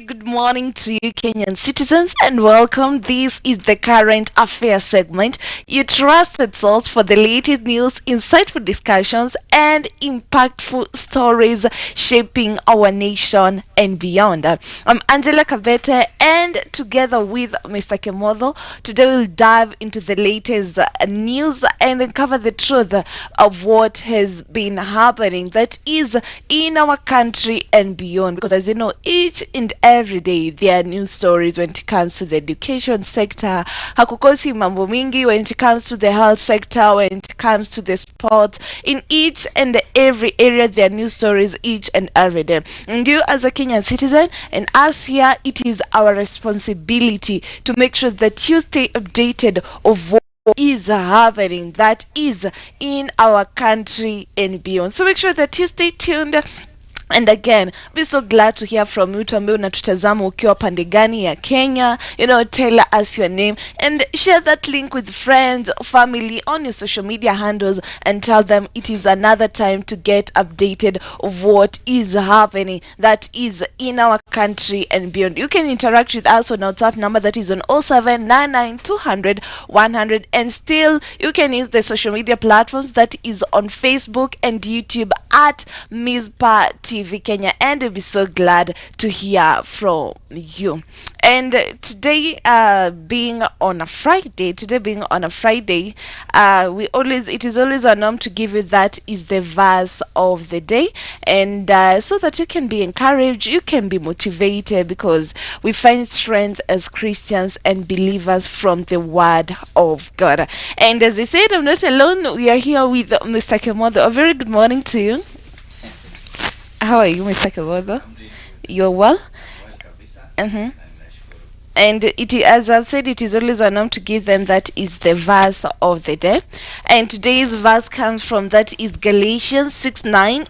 good morning to you, Kenyan citizens, and welcome. This is the Current Affairs segment, your trusted source for the latest news, insightful discussions, and impactful stories shaping our nation and beyond. I'm Angela Kabete, and together with Mr. Kimotho, today we'll dive into the latest news and uncover the truth of what has been happening that is in our country and beyond. Because as you know, each and every day there are news stories when it comes to the education sector. Hakukosi mambo mingi when it comes to the health sector, when it comes to the sports. In each and every area there are news stories each and every day. And you as a Kenyan citizen and us here, it is our responsibility to make sure that you stay updated of what is happening that is in our country and beyond. So make sure that you stay tuned. And again, we're so glad to hear from you. Tuambie unatutazama ukiwa pande gani ya Kenya. Tell us your name and share that link with friends, family on your social media handles and tell them it is another time to get updated of what is happening that is in our country and beyond. You can interact with us on our WhatsApp number that is on 0799200100, and still you can use the social media platforms that is on Facebook and YouTube at Mizpah Tv Kenya, and we'll be so glad to hear from you. And today being on a Friday, it is always our norm to give you that is the verse of the day, and so that you can be encouraged, you can be motivated, because we find strength as Christians and believers from the word of God. And as I said, I'm not alone. We are here with Mr. Kimotho. A very good morning to you. How are you, Mr. Kabete? You're well? And as I've said, it is always our norm to give them that is the verse of the day. And today's verse comes from that is Galatians 6:9.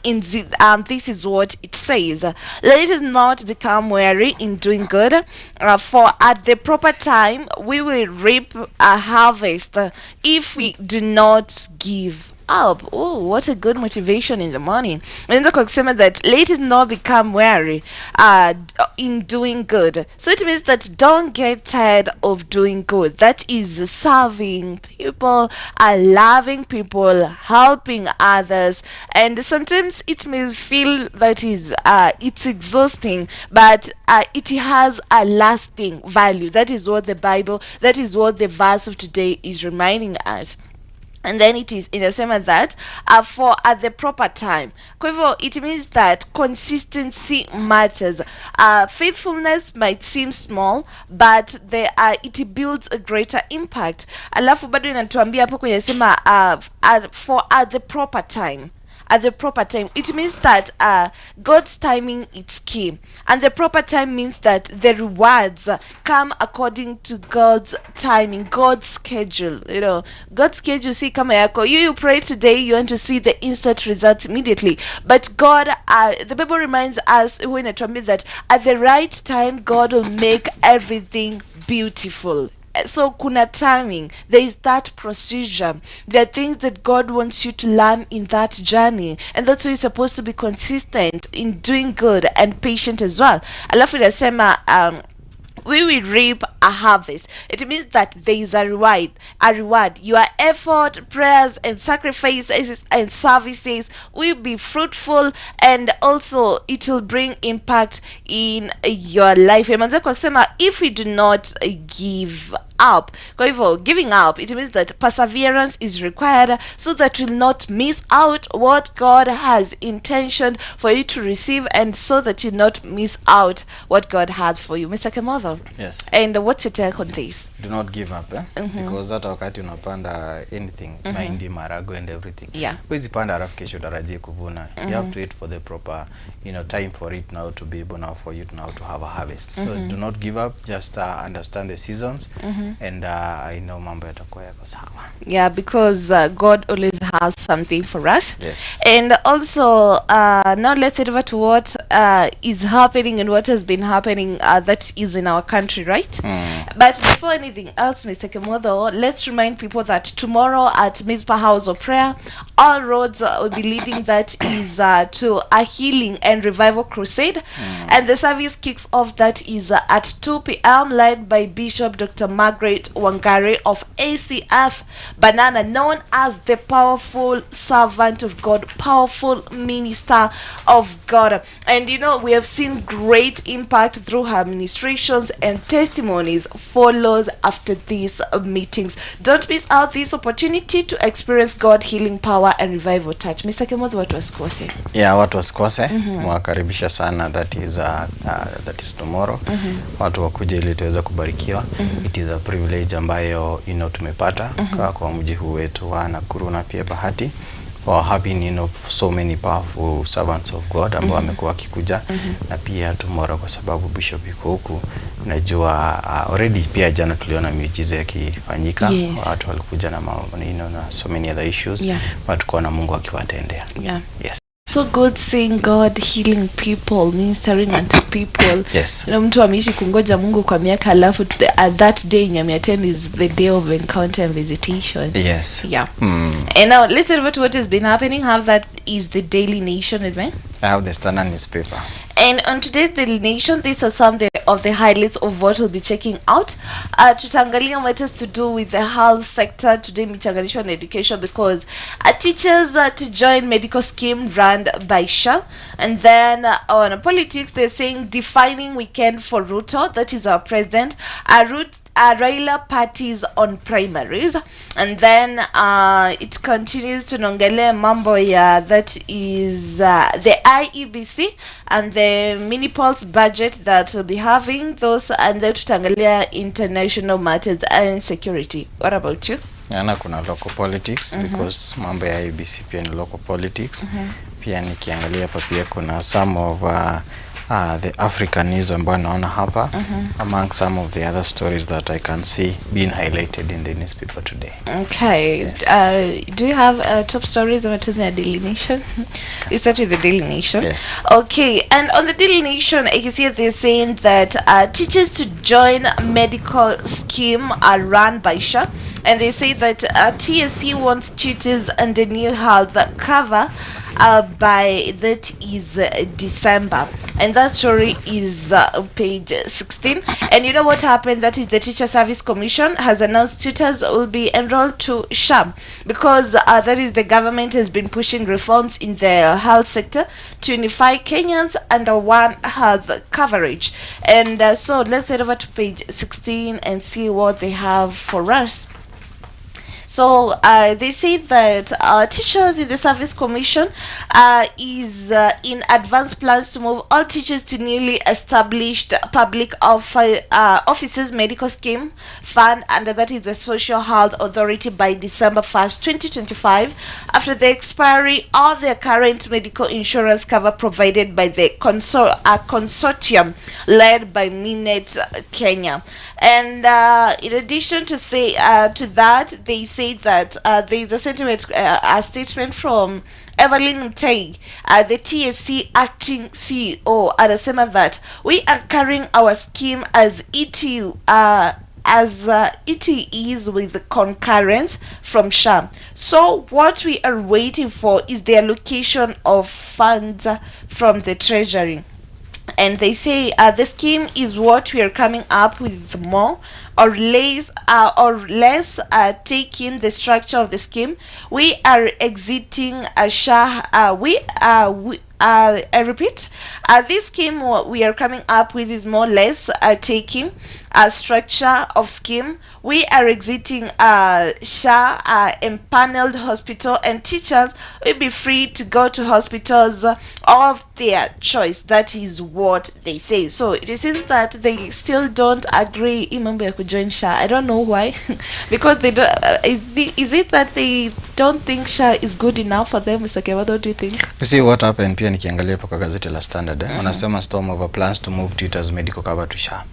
This is what it says: "Let us not become weary in doing good, for at the proper time we will reap a harvest if we do not give up." Oh, what a good motivation in the morning. Unaweza kwa kusema that let us not become weary in doing good. So it means that don't get tired of doing good. That is serving people, loving people, helping others. And sometimes it may feel that is it's exhausting, but it has a lasting value. That is what the verse of today is reminding us. And then it is inasema that for at the proper time. Kwa hivyo it means that consistency matters. Faithfulness might seem small, but it builds a greater impact. Alafu bado inatuambia hapo kwenye sema for at the proper time. At the proper time, it means that God's timing is key, and the proper time means that the rewards come according to God's timing, God's schedule. God's schedule. See, kama yako, you pray today, you want to see the instant results immediately, but God, the Bible reminds us when it means that at the right time God will make everything beautiful. So kuna timing, there is that procedure, there are things that God wants you to learn in that journey, and that's why you're supposed to be consistent in doing good and patient as well. Alafu inasema we will reap a harvest. It means that there is a reward. Your effort, prayers, and sacrifices and services will be fruitful, and also it will bring impact in your life. If we do not give up, giving up, it means that perseverance is required so that you will not miss out what God has intentioned for you to receive, and so that you not miss out what God has for you. Mr. Kimotho. Yes. And what's your take on this? Do not give up, because hata wakati unapanda anything, mahindi, marago and everything. Yeah. Huwezi panda alafu kesho utarajie kuvuna. You have to wait for the proper, time for it now to be able now for you to now to have a harvest. So do not give up. Just understand the seasons, and I know mambo yatakuwa yako sawa. Yeah, because God always has something for us. Yes. And also, now let's head over to what is happening and what has been happening that is in our country, right? But before anything else, Mr. Kimotho, let's remind people that tomorrow at Mizpah House of Prayer, all roads will be leading that is to a healing and revival crusade. And the service kicks off that is at 2 p.m. led by Bishop Dr. Margaret Wangari of ACF Banana, known as the powerful servant of God, powerful minister of God. And you know, we have seen great impact through her ministrations, and testimonies follows after these meetings. Don't miss out this opportunity to experience God healing power and revival touch. Mr. Kimotho, watu wasikose. Yeah, watu wasikose. Mwakaribisha sana. That is tomorrow. Watu wakuje ili tuweze kubarikiwa. It is a privilege ambayo tumepata kwa mji huu wetu wa Nakuru na pia Bahati, for having so many powerful servants of God ambao wamekuwa kikuja, na pia tomorrow kwa sababu bishop yuko huku. Najua already pia jana tuliona miujiza yakifanyika. Watu walikuja na na so many other issues, but kwa na Mungu akiwatendea. Yes. So good seeing God healing people, ministering unto people. Yes. Mtu ameishi kungoja Mungu kwa miaka, alafu that day nyami attend is the day of encounter and visitation. Yes. Yeah. And now let's talk about what has been happening. How that is the Daily Nation with me. I have the Standard newspaper. And on today's Daily Nation, these are some of the highlights of what we'll be checking out. Tutaangalia matters to do with the health sector today, michanganisho and education, because teachers to join medical scheme run by SHA. And then on politics, they're saying defining weekend for Ruto, that is our president. Raila parties on primaries. And then it continues to nongele mambo ya that is the IEBC and the mini pulse budget that will be having those, and then tutangalia international matters and security. What about you? Yana kuna local politics, because mambo ya IEBC pia ni local politics. Pia nikiangalia hapa pia kuna some of the African news ambayo naona hapa, among some of the other stories that I can see being highlighted in the newspaper today. Okay. Yes. Do you have top stories about the Daily Nation? You start with the Daily Nation. Yes. Okay. And on the Daily Nation, I can see they're saying that teachers to join medical scheme are run by SHA. And they say that TSC wants tutors and a new health cover by that is December, and that story is page 16. And you know what happened? That is the Teacher Service Commission has announced tutors will be enrolled to SHA, because that is the government has been pushing reforms in the health sector to unify Kenyans under one health coverage. And so let's head over to page 16 and see what they have for us. So they say that teachers in the Service Commission is in advanced plans to move all teachers to newly established public offices medical scheme fund, under that is the Social Health Authority, by December 1st, 2025, after the expiry of their current medical insurance cover provided by the consortium led by Minet Kenya. And in addition to say to that, they say that there is a statement from Evelyn Mtei, the TSC acting CEO, anasema that we are carrying our scheme as ETU it is with concurrence from SHA. So what we are waiting for is the allocation of funds from the treasury. And they say the scheme is what we are coming up with, more or less taking the structure of the scheme. We are exiting SHA. I repeat, this scheme we are coming up with is more or less taking a structure of scheme. We are exiting SHA, empaneled hospital, and teachers will be free to go to hospitals of their choice. That is what they say. So it is that they still don't agree. Imambo ya join SHA. I don't know why. Because they don't, is it that they don't think SHA is good enough for them? Mr. Kimotho, what do you think? You see what happened pia nikiangalia kwa gazeti la Standard, wanasema storm over plans to move Twitter's medical cover to SHA.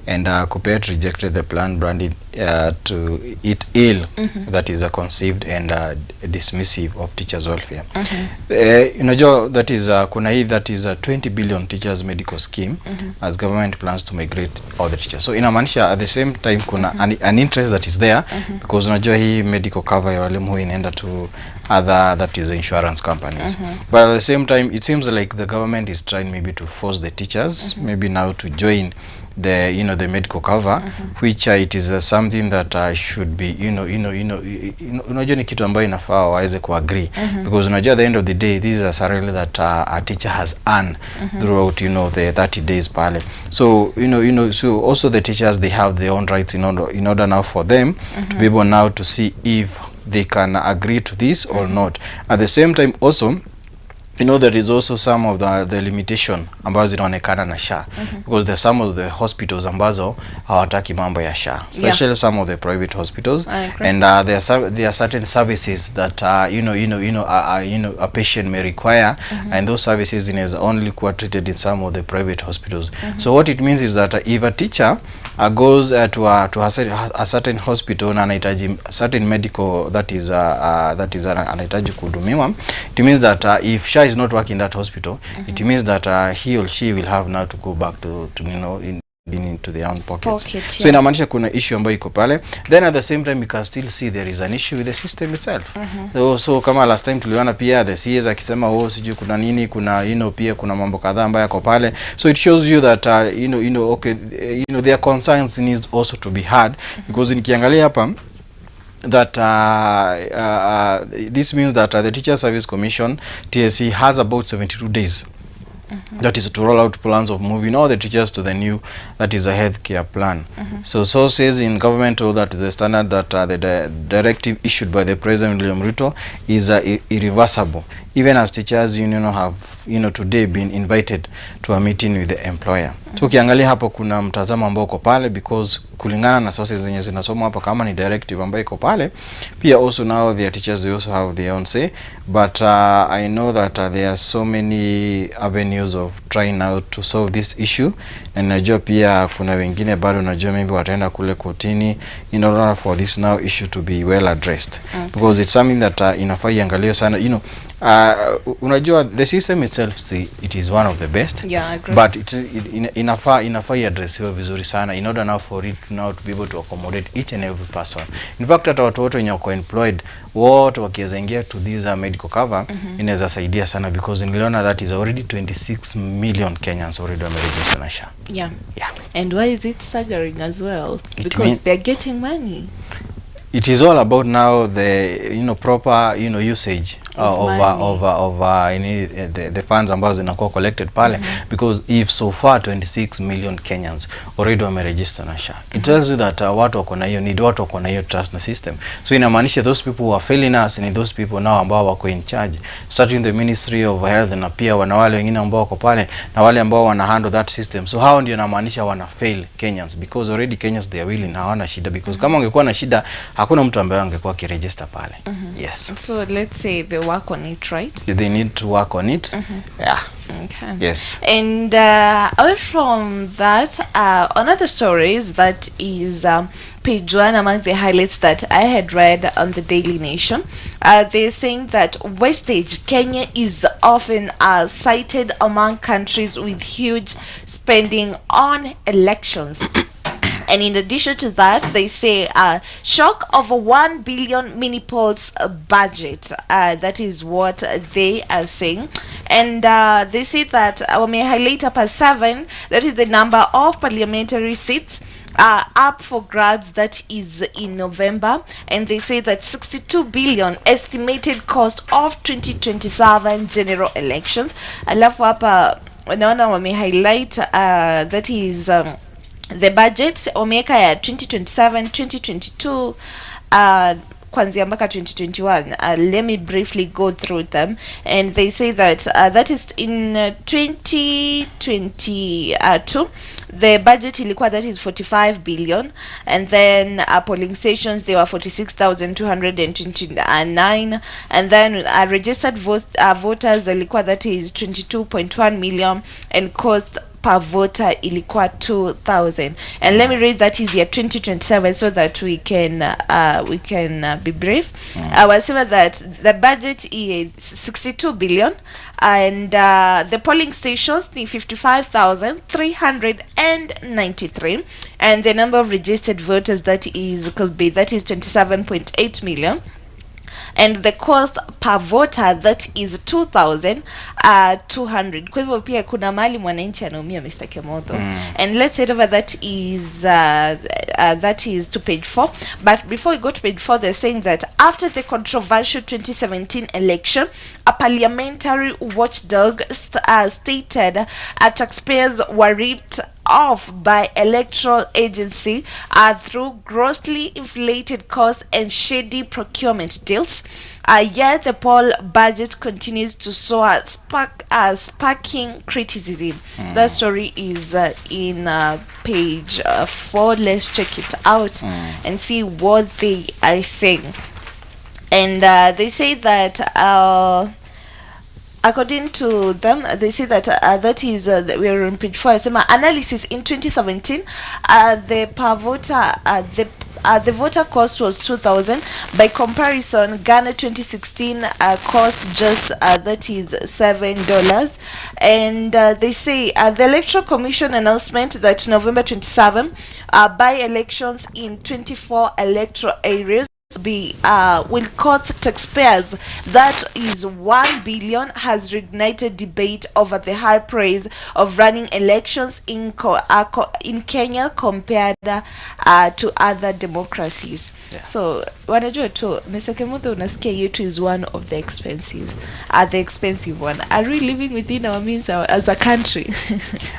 And Kabete rejected the plan, branded to it ill, that is conceived and dismissive of teachers' welfare. Unajua that is kuna hii that is a 20 billion teachers medical scheme as government plans to migrate all the teachers. So inamaanisha at the same time kuna an interest that is there, because unajua hii medical cover ya walimu inaenda to other, that is insurance companies. But at the same time it seems like the government is trying maybe to force the teachers maybe now to join the the medical cover, which it is something that should be unajua ni kitu ambayo inafaa waweze kuagree, because unajua at the end of the day this is a salary that a teacher has earned throughout the 30 days pale. So so also the teachers, they have their own rights in order now for them to be able now to see if they can agree to this or not. At the same time also there is also some of the limitation ambazo zinaonekana na SHA, because there are some of the hospitals ambazo hawataki mambo ya SHA, especially some of the private hospitals, and there are certain services that a patient may require, and those services is only treated in some of the private hospitals. So what it means is that if a teacher goes to a certain hospital na anahitaji certain medical that is anahitaji kuhudumiwa, it means that if SHA is not working in that hospital, it means that he or she will have now to go back to into their own pockets. So inamaanisha kuna issue ambayo iko pale. Then at the same time you can still see there is an issue with the system itself. So kama last time tuliona pia the CS akisema sijui kuna nini, kuna pia kuna mambo kadhaa ambayo yako pale. So it shows you that okay, their concerns needs also to be heard, because nikiangalia hapa that this means that the Teacher Service Commission TSC has about 72 days that is to roll out plans of moving all the teachers to the new, that is a healthcare plan. So sources in government told that the standard that the directive issued by the President William Ruto is irreversible, even as teachers union have today been invited to a meeting with the employer. So ukiangalia hapo kuna mtazamo ambao uko pale, because kulingana na sources zenye zinasoma hapa kama ni directive ambayo iko pale, pia also now the teachers, they also have their own say, but I know that there are so many avenues of trying now to solve this issue, and najua pia kuna wengine bado najua maybe wataenda kule kotini in order for this now issue to be well addressed, because it's something that inafaa iangaliwe sana. Unajua the system itself, it is one of the best, but inafaa iadressiwe vizuri sana in order now for it now to be able to accommodate each and every person. In fact hata watu wote wenye wako employed wote wakiweza ingia to this medical cover, inaweza saidia sana, because niliona that is already 26 million Kenyans already wameregister na SHA. And why is it staggering as well? Because they're getting money. It is all about now the proper usage of the funds ambazo zinakuwa collected pale, because if so far 26 million Kenyans already wameregister na SHA, it tells you that watu wako na hiyo need, watu wako na hiyo trust na system. So inamaanisha those people who are failing us ni those people now ambao wako in charge, starting the Ministry of Health, na pia wana wale wengine ambao wako pale na wale ambao wana handle that system. So hao ndio inamaanisha wana fail Kenyans, because already Kenyans they are willing, hawana shida, because kama ungekuwa na shida hakuna mtu ambaye angekuwa kiregister pale. Yes. So let's say they work on it, right? They need to work on it. Okay. Yes. And away from that, another stories that is page 1 among the highlights that I had read on the Daily Nation. They're saying that wastage, Kenya is often cited among countries with huge spending on elections. And in addition to that, they say shock of a 1 billion mini polls budget. That is what they are saying. And they say that we may highlight up as 7, that is the number of parliamentary seats up for grabs, that is in November. And they say that 62 billion estimated cost of 2027 general elections. Alafu hapa naona wame highlight that is the budget omeka ya 2027 2022 kwanzia mpaka 2021. Let me briefly go through them, and they say that that is in 2022 the budget ilikuwa that is 45 billion, and then polling stations there were 46,229, and then registered voters ilikuwa that is 22.1 million, and cost per voter ilikuwa 2,000. And let me read that is year 2027 so that we can be brief. Wasema that the budget is 62 billion, and the polling stations the 55,393, and the number of registered voters that is 27.8 million, and the cost per voter that is 2,200. Kwa hivyo pia kuna mali mwananchi anaumia, Mr. Kimotho. And let's head over that is to page 4. But before we go to page 4, they're saying that after the controversial 2017 election, a parliamentary watchdog stated taxpayers were ripped off by electoral agency through grossly inflated costs and shady procurement deals. Yet the poll budget continues to soar, sparking criticism. That story is in page 4. Let's check it out and see what they are saying. And they say that according to them, they say that that is we are on page 4. Analysis in 2017, the per voter the voter cost was 2,000. By comparison, Ghana 2016 cost just that is $7. And they say the Electoral Commission announcement that November 27 by elections in 24 electoral areas will cost taxpayers that is 1 billion, has reignited debate over the high price of running elections in Kenya compared to other democracies. So wanajua tu Mr. Kimotho, unasikia yetu is one of the expensive one. Are we living within our means as a country?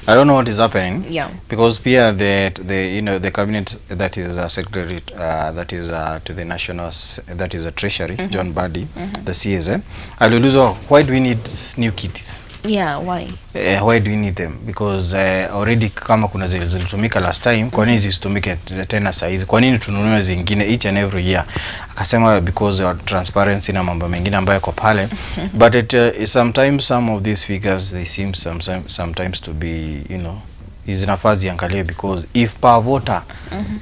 I don't know what is happening. Yeah, because Pia the cabinet that is secretary that is to the national, that is a treasury, John Bahati, the CSA, aliulizwa, why do we need new kitties? Yeah, why? Why do we need them? Because already kama kuna zilitumika last time, kwa nini zisitumike tena saa hizi? Kwa nini tununue zingine each and every year? Akasema because of transparency na mambo mengine ambayo yako pale. But sometimes some of these figures, they seem sometimes to be, you know, is nafasi angalie, because if per voter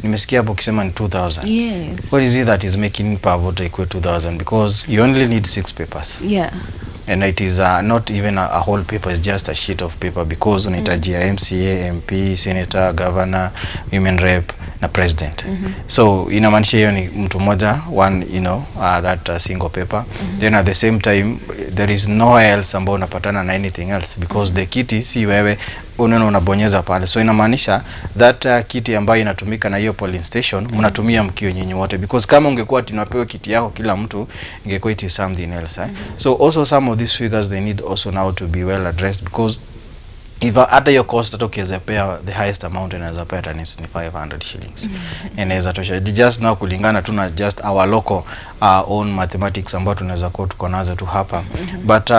nimesikia hapo kisema ni 2,000. Yes. What is it that is making per voter equal to 2,000? Because you only need 6 papers. Yeah. And it is not even a whole paper, it's just a sheet of paper, because unahitajia MCA, MP, senator, governor, women rep na president. So inamaanisha hiyo ni mtu mmoja, one, you know, that single paper. Then at the same time there is no else ambao unapatana na anything else, because the kiti si wewe unabonyeza pale. So inamaanisha that kiti ambayo inatumika na hiyo polling station mnatumia mkio nyinyi wote, because kama ungekuwa tunapewa kiti yako kila mtu, ingekuwa it is something else. So also some of these figures, they need also now to be well addressed, because if at your cost that okay, pay the highest amount and as a pattern is 500 shillings. And as a tosha just now kulingana tuna just our local own mathematics ambayo tunaweza kwa tuko nazo tu hapa. But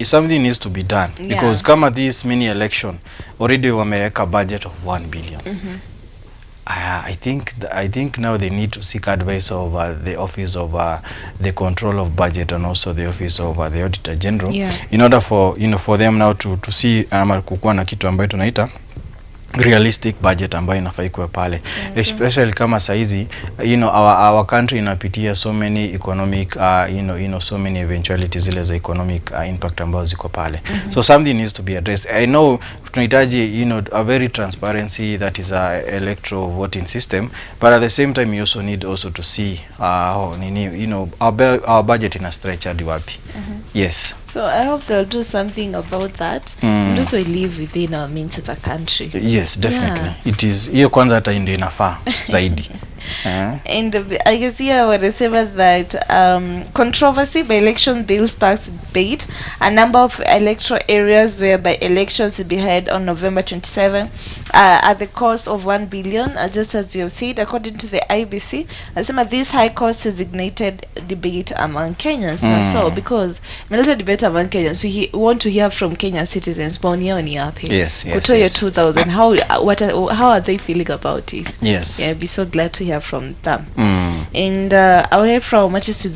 something needs to be done, because kama this mini election already wameweka budget of 1 billion. I think now they need to seek advice of the office of the control of budget, and also the office of the auditor general, in order for, you know, for them now to see kukuwa na kitu ambayo tunaita realistic budget ambayo inafai kuwa pale, especially kama saizi, you know, our country inapitia so many economic so many eventualities zile za economic impact ambazo ziko pale. So something needs to be addressed. I know tunahitaji, you know, a very transparency, that is a electoral voting system, but at the same time you also need also to see you know, our budget in a stretch hadi wapi. Yes. So I hope they'll do something about that. And also live within our means as a country. Yes, definitely. It is hiyo kwanza hata ndio inafaa zaidi. And I guess here wanasema that controversy by election bill sparks debate. A number of electoral areas whereby elections will be held on November 27 at the cost of 1 billion, just as you have said, according to the IBC. Asema this high cost has ignited debate among Kenyans. So because military debate among Kenyans, we want to hear from Kenyan citizens. Yes. Kutoyo 2000. How are they feeling about it? Yes. Yeah, I'd be so glad to hear from them. And away from what is to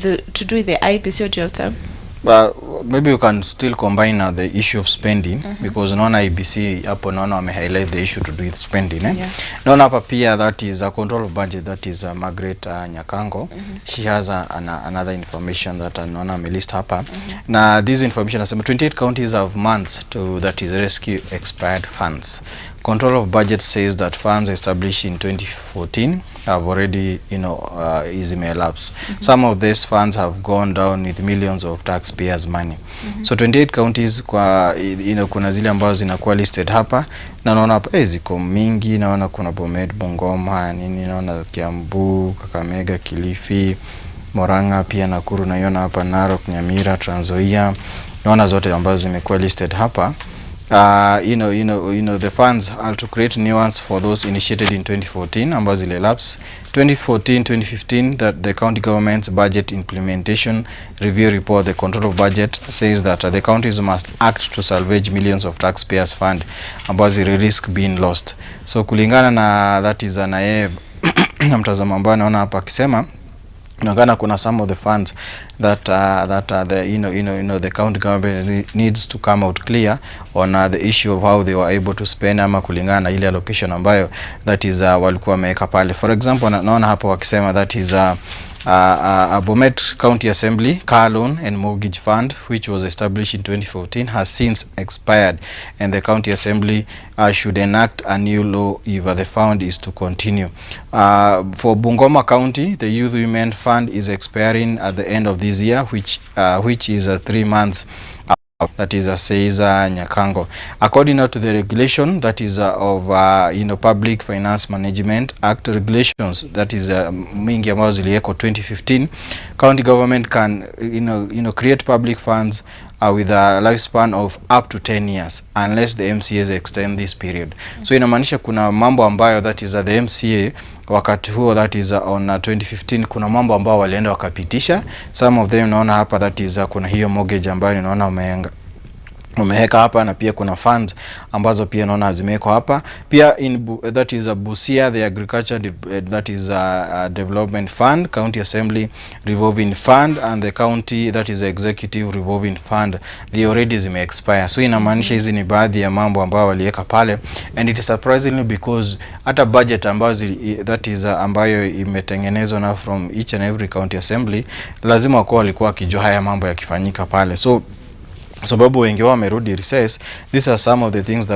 do with the IPC, what do you have them? Well, maybe you can still combine the issue of spending, because naona IBC hapo naona wame highlight the issue to do with spending. Naona hapa pia that is a control of budget, that is Margaret Nyakango. She has another information that naona ame list hapa. Na this information nasema 28 counties have months to that is rescue expired funds. Control of budget says that funds established in 2014 have already, is elapsed. Some of these funds have gone down with millions of taxpayers' money. So 28 counties kwa, kuna zile ambazo zinakuwa listed hapa. Na naona hapa ziko mingi, naona kuna Bomet, Bungoma, naona Kiambu, Kakamega, Kilifi, Murang'a, pia Nakuru, naiona hapa Narok, Nyamira, Trans Nzoia. Naona zote ambazo zimekuwa listed hapa. The funds are to create new ones for those initiated in 2014 ambazo zile lapse 2014-2015. that the county government's budget implementation review report, the control of budget, says that the counties must act to salvage millions of taxpayers fund ambazo zile risk being lost. So kulingana na that is na mtazamo ambao naona hapa akisema inaonekana kuna some of the funds that the county government needs to come out clear on the issue of how they were able to spend, ama kulingana na ile allocation ambayo that is walikuwa wameweka pale. For example, naona hapo wakisema that is Bomet County Assembly Car Loan and Mortgage Fund, which was established in 2014, has since expired, and the County Assembly should enact a new law if the fund is to continue. For Bungoma County, the Youth Women Fund is expiring at the end of this year, which is 3 months. That is says Nyakango. According to the regulation that is of Public Finance Management Act regulations, that is mingi ambazo ziliwekwa 2015, county government can create public funds with a lifespan of up to 10 years unless the MCAs extend this period. So inamaanisha kuna mambo ambayo that is the MCA wakati huo that is on 2015 kuna mambo ambao walienda wakapitisha. Some of them naona hapa that is kuna hiyo mortgage ambayo naona umeweka hapa, na pia kuna funds ambazo pia naona zimewekwa hapa. Pia that is Busia, the agriculture that is development fund, county assembly revolving fund, and the county that is executive revolving fund, they already zime expire. So inamaanisha hizi ni baadhi ya mambo ambayo waliweka pale, and it is surprisingly because hata budget ambazo that is ambayo imetengenezwa na from each and every county assembly lazima kwa walikuwa wakijua haya mambo yakifanyika pale. So sababu wengi wao wamerudi recess, these are some of the things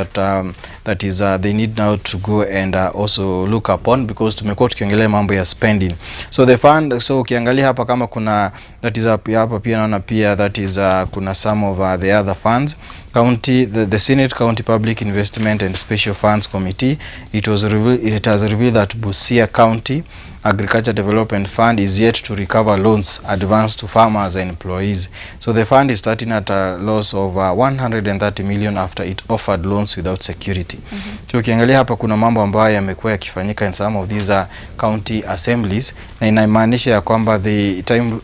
that is they need now to go and also look upon, because tumekuwa tukiongelea mambo ya spending. So the fund, so ukiangalia hapa kama kuna that is hapa pia naona pia that is kuna some of the other funds. The Senate County Public Investment and Special Funds Committee, it has revealed that Busia County Agriculture Development Fund is yet to recover loans advanced to farmers and employees. So the fund is starting at a loss of 130 million after it offered loans without security. So ukiangalia hapa kuna mambo ambayo yamekuwa yakifanyika in some of these county assemblies, na inamaanisha ya kwamba the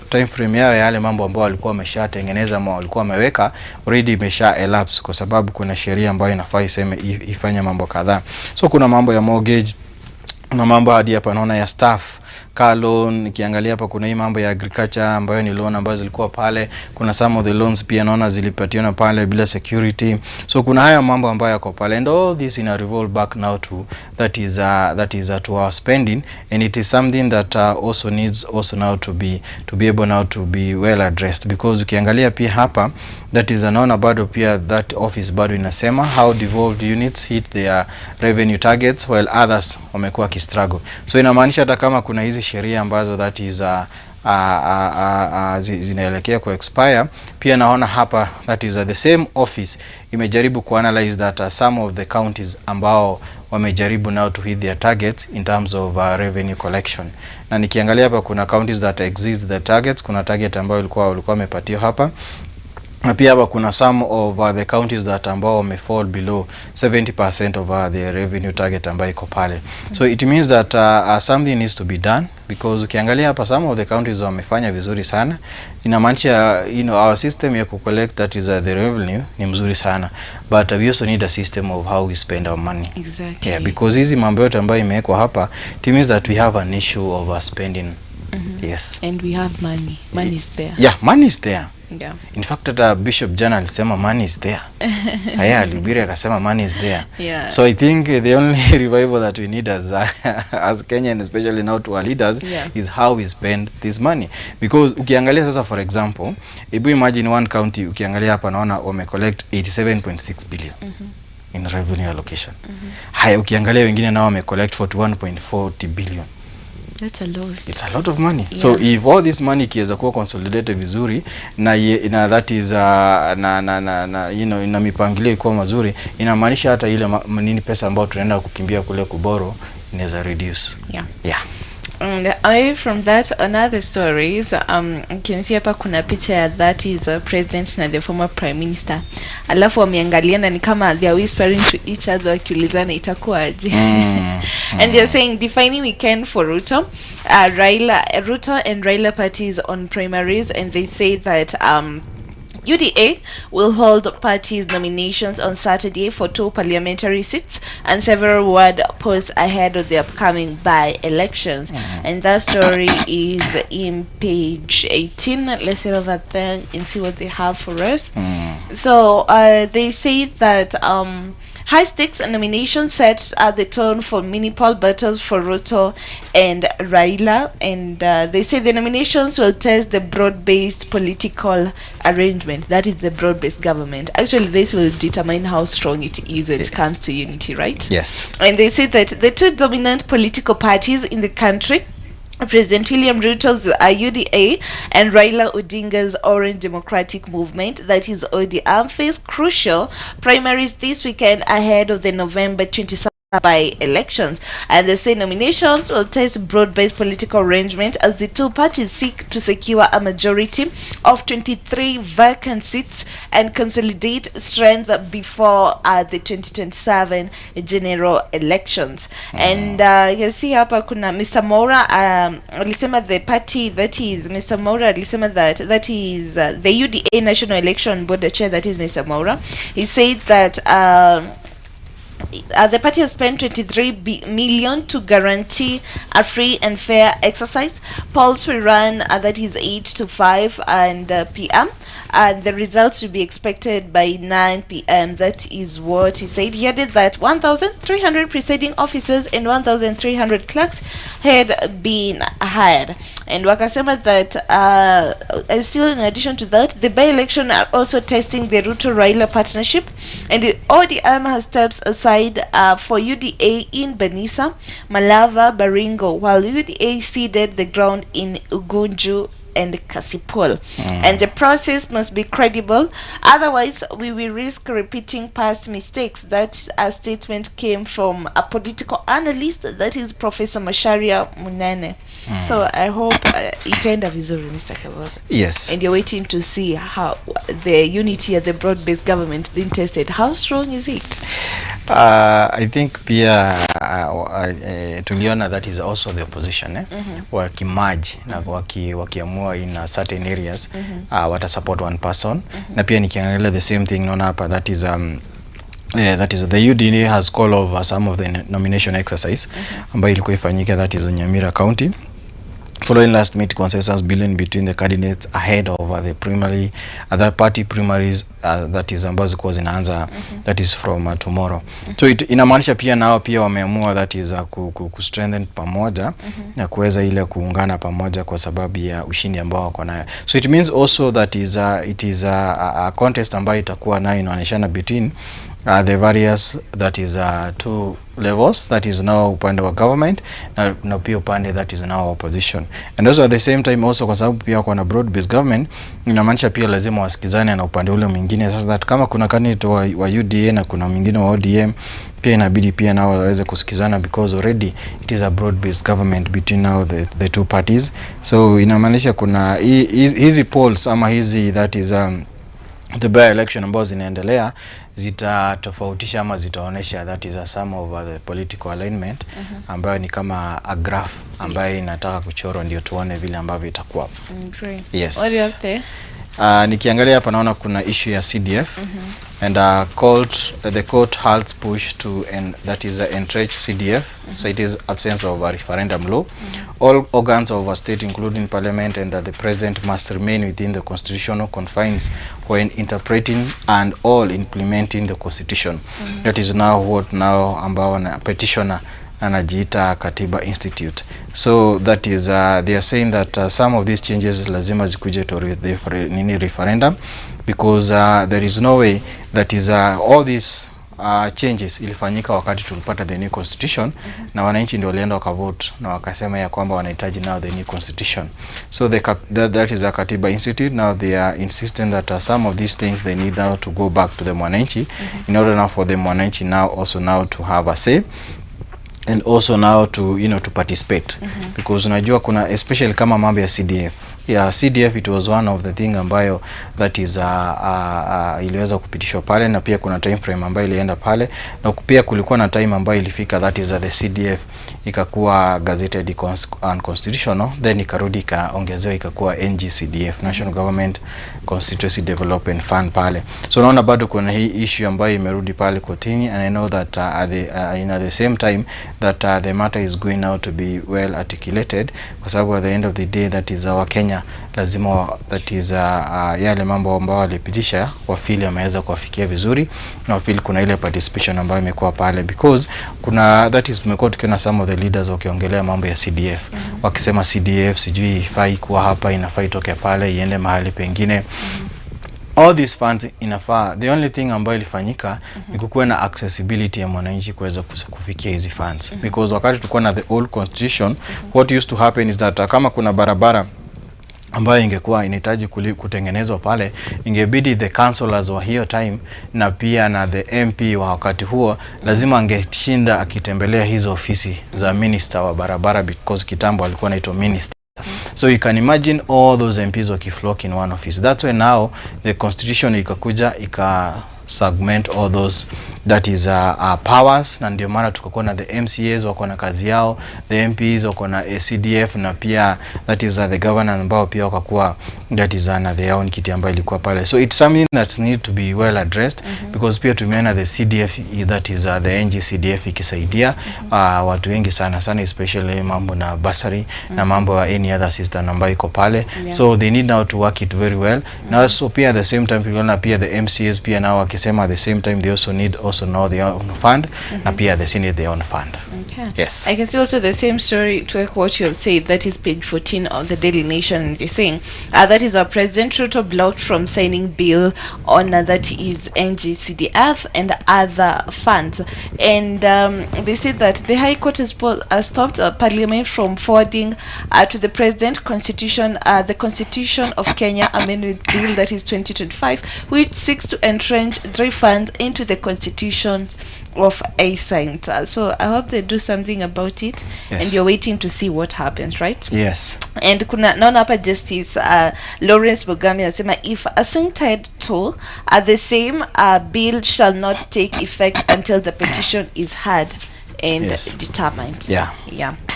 time frame yao yale mambo ambayo walikuwa wameshatengeneza ama walikuwa wameweka already imesha elapse, kwa sababu kuna sheria ambayo inafaa iseme ifanye mambo kadhaa. So kuna mambo ya mortgage, kuna mambo hadi hapa naona ya staff car loan. Nikiangalia hapa kuna hii mambo ya agriculture ambayo ni loan ambazo zilikuwa pale. Kuna some of the loans pia naona zilipatiana pale bila security. So kuna haya mambo ambayo yako pale, and all this in a revolve back now to that is to our spending, and it is something that also needs also now to be able now to be well addressed, because ukiangalia pia hapa that is naona bado pia that office bado inasema how devolved units hit their revenue targets while others wamekuwa kistruggle. So inamaanisha hata kama kuna hizi sheria ambazo that is zinaelekea ku expire, pia naona hapa that is the same office imejaribu kuanalyze that some of the counties ambao wamejaribu now to hit their targets in terms of revenue collection. Na nikiangalia hapa kuna counties that exceed the targets, kuna target ambayo walikuwa wamepatiwa hapa. Na pia hapa kuna some of the counties that ambao wamefall below 70% of the revenue target ambayo iko pale. So it means that something needs to be done, because ukiangalia hapa some of the counties wamefanya vizuri sana. Inamaanisha our system ya collect that is the revenue ni mzuri sana, but we also need a system of how we spend our money. Exactly. Yeah, because hizi mambo yote ambayo imewekwa hapa, it means that we have an issue of spending. Yes. And we have money. Money is there. Yeah, money is there. Yeah. In fact, Bishop Jana alisema money is there. Haya, alihubiri akasema money is there. Yeah. So I think the only revival that we need as Kenya, and especially now to our leaders, is how we spend this money. Because ukiangalia sasa, for example, if you imagine one county, ukiangalia hapa naona wame collect 87.6 billion in revenue allocation. Haya, ukiangalia wengine nao wame collect 41.40 billion. That's a lot. It's a lot of money. Yeah. So if all this money kiweza kuwa consolidated vizuri na that is ina mipangilio ikuwa mazuri, inamaanisha hata ile nini pesa ambayo tunaenda kukimbia kule kuboro inaweza reduce. Yeah. Yeah. And away from that, another stories, you can see hapa kuna picha ya that is president na the former prime minister. Alafu wameangaliana ni kama they are whispering to each other wakiulizana itakuwaje. And they are saying defining weekend for Ruto. Ruto and Raila parties on primaries, and they say that UDA will hold parties nominations on Saturday for 2 parliamentary seats and several ward posts ahead of the upcoming by-elections. And that story is in page 18. Let's head over there and see what they have for us. So they say that high stakes nomination sets the tone for municipal battles for Ruto and Raila, and they say the nominations will test the broad-based political arrangement. That is the broad-based government. Actually, this will determine how strong it is when it comes to unity, right? Yes. And they say that the two dominant political parties in the country, President William Ruto's UDA and Raila Odinga's Orange Democratic Movement, that is ODM, face crucial primaries this weekend ahead of the November 27th by-elections, and they say nominations will test broad-based political arrangement as the two parties seek to secure a majority of 23 vacant seats and consolidate strength before the 2027 general elections. And you see hapa kuna Mr. Mora alisema the party that is Mr. Mora alisema that is the UDA National Election Board chair, that is Mr. Mora. He said that the party has spent 23 million to guarantee a free and fair exercise. Polls will run that is 8 to 5 and p.m. and the results will be expected by 9 p.m. That is what he said. He added that 1,300 presiding officers and 1,300 clerks had been hired. And wakasema that still in addition to that, the by-election are also testing the Ruto-Raila partnership, and the ODM has steps aside for UDA in Benisa, Malava, Baringo, while UDA ceded the ground in Ugunju and Kasipul. And the process must be credible, otherwise we will risk repeating past mistakes. That a statement came from a political analyst, that is Professor Masharia Munene. So I hope itaenda vizuri, Mr. Kabete. Yes. And you're waiting to see how the unity of the broad-based government being tested. How strong is it? I think pia tuliona that is also the opposition wakimerge na wakiamua in certain areas wata support one person. Na pia nikiangalia the same thing naona hapa that is the UDA has call of some of the nomination exercise ambayo ilikuwa ifanyike, that is Nyamira County, following last minute consensus building between the candidates ahead of the primary other party primaries that is ambazo kwa zinaanza that is from tomorrow. So inamaanisha pia nao pia wameamua that is ku strengthen pamoja na kuweza ile kuungana pamoja kwa sababu ya ushindi ambao wako nayo. So it means also that it is a contest ambayo itakuwa nayo inaonyeshana between the various that is two levels, that is now upande wa government na pia upande that is now opposition. And also at the same time also kwa sababu pia kuna broad based government, inamaanisha pia lazima wasikizane na upande ule mwingine, sasa that kama kuna candidate wa UDA na kuna mwingine wa ODM pia inabidi pia nao waweze kusikizana, because already it is a broad based government between now the two parties. So inamaanisha kuna hizi polls ama hizi that is the by election ambazo zinaendelea zitatofautisha ama zitaonesha that is a sum of the political alignment ambayo ni kama a graph ambayo inataka kuchorwa ndio tuone vile ambavyo itakuwa. Yes. What do you have there? Nikiangalia hapa naona kuna issue ya CDF and the court halts push to that is entrench CDF. So it is absence of a referendum law. All organs of a state including parliament and the president must remain within the constitutional confines when interpreting and all implementing the constitution. That is now what now ambao na petitioner anajiita Katiba Institute. So that is they are saying that some of these changes lazima zikuje to referendum, because there is no way that is all these changes ilifanyika wakati tulipata the new constitution na wananchi ndio walienda wakavote na wakasema ya kwamba wanahitaji now the new constitution. So that is a Katiba Institute. Now they are insisting that some of these things they need now to go back to the mwananchi in order now for the mwananchi now also now to have a say and also now to to participate, because unajua kuna especially kama mambo ya CDF. CDF it was one of the thing ambayo that is iliweza kupitishwa pale, na pia kuna time frame ambayo ilienda pale, na pia kulikuwa na time ambayo ilifika that is the CDF ikakuwa gazetted unconstitutional, then ikarudi ikaongezewa ikakuwa NGCDF, National Government Constituency Development Fund pale. So naona bado kuna hii issue ambayo imerudi pale kotini, and I know that at the same time that the matter is going now to be well articulated, kwa sababu at the end of the day that is our Kenya lazima that is yale mambo ambao walipitisha wafili ameweza kuwafikia vizuri, na wafili kuna ile participation ambayo imekuwa pale, because kuna that is tumekuwa tukiona some of the leaders wakiongelea mambo ya CDF wakisema CDF sijui ifai kuwa hapa, inafai toke pale iende mahali pengine. All these funds inafaa, the only thing ambayo ilifanyika ni kukuwa na accessibility ya mwananchi kuweza kufikia hizi funds, because wakati tulikuwa na the old constitution what used to happen is that kama kuna barabara ambayo ingekuwa inahitaji kutengenezwa pale, ingebidi the councillors wa hiyo time na pia na the MP wa wakati huo lazima angeshinda akitembelea hizo ofisi za minister wa barabara, because kitambo alikuwa anaitwa minister. So you can imagine all those MPs wakiflock in one office. That's why now the constitution ikakuja segment all those that is powers, na ndio maana tukakuwa na the MCAs wako na kazi yao, the MPs wako na CDF, na pia that is the governor ambao pia wakakuwa that is na their own kiti ambayo ilikuwa pale. So it's something that need to be well addressed, because pia tumeona the CDF that is the NGCDF ikisaidia watu wengi sana especially mambo na bursary na mambo ya any other system ambayo iko pale. So they need now to work it very well. Now so pia at the same time tunaona pia the MCAs pia now wakisema at the same time they also need know their own fund na pia the Senate their own fund. Okay. Yes. I can still say the same story to what you have said. That is page 14 of the Daily Nation. They're saying that is our President Ruto blocked from signing bill on that is NGCDF and other funds. And they said that the High Court has stopped Parliament from forwarding to the President the Constitution of Kenya Amendment Bill that is 2025, which seeks to entrench 3 funds into the Constitution of a saint. So I hope they do something about it. Yes. And you're waiting to see what happens, right? Yes. And kuna naona hapa Justice Lawrence Bogami asema if assented to the same bill shall not take effect until the petition is heard and determined. Yeah.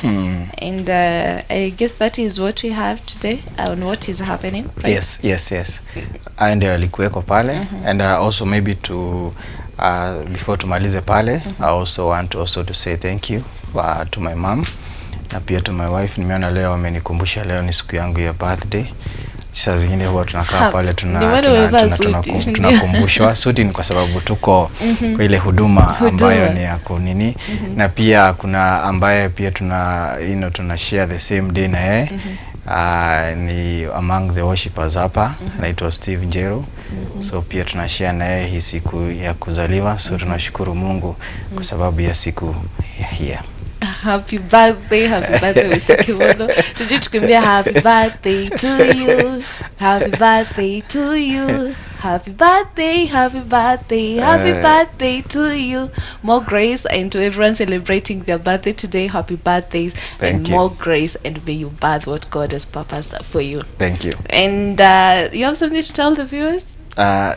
And I guess that is what we have today on what is happening, right? Yes. And alikuweko pale and also maybe to before tumalize pale I also want to say thank you to my mom na pia to my wife. Nimeona leo amenikumbusha leo ni siku yangu ya birthday. Saa zingine huwa tunakaa pale tunakumbushwa. Suti ni kwa sababu tuko kwa ile huduma ambayo ni ya kunini na pia kuna ambaye pia tuna share the same day na yeye. ni among the worshipers hapa, naitwa Steve Njeru. So pia tunashare naye hii siku ya kuzaliwa, so tunashukuru Mungu kwa sababu ya siku ya hii. Happy birthday Mr. Kimotho. Sijui tukimbia happy birthday to you, happy birthday to you, happy birthday, happy birthday, happy birthday to you. More grace, and to everyone celebrating their birthday today, happy birthdays. Thank you. More grace, and may you birth what God has purposed for you. Thank you. And you have something to tell the viewers?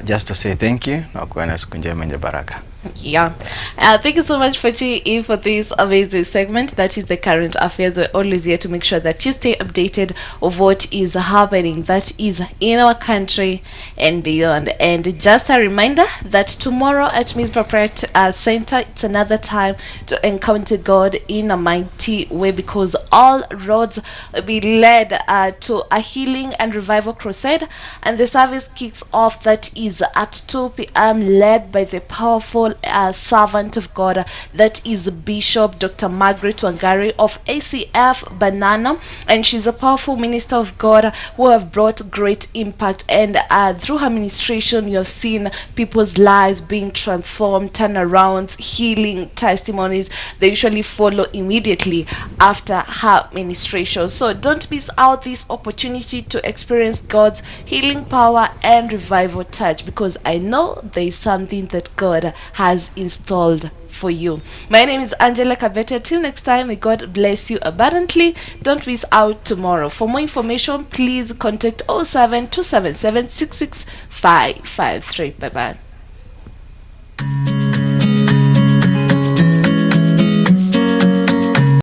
Just to say thank you na kuwa na siku njema yenye baraka. Yeah. Thank you so much for tuning in for this amazing segment that is the current affairs. We're always here to make sure that you stay updated of what is happening that is in our country and beyond. And just a reminder that tomorrow at Mizpah Center, it's another time to encounter God in a mighty way, because all roads will be led to a healing and revival crusade, and the service kicks off, that is at 2 p.m. led by the powerful servant of God, that is Bishop Dr. Margaret Wangari of ACF Banana, and she's a powerful minister of God who have brought great impact, and through her ministration you have seen people's lives being transformed, turnarounds, healing testimonies. They usually follow immediately after her ministration. So don't miss out this opportunity to experience God's healing power and revival touch, because I know there is something that God has installed for you. My name is Angela Kabete. Till next time, may God bless you abundantly. Don't miss out tomorrow. For more information, please contact 07 277 66553. Bye bye.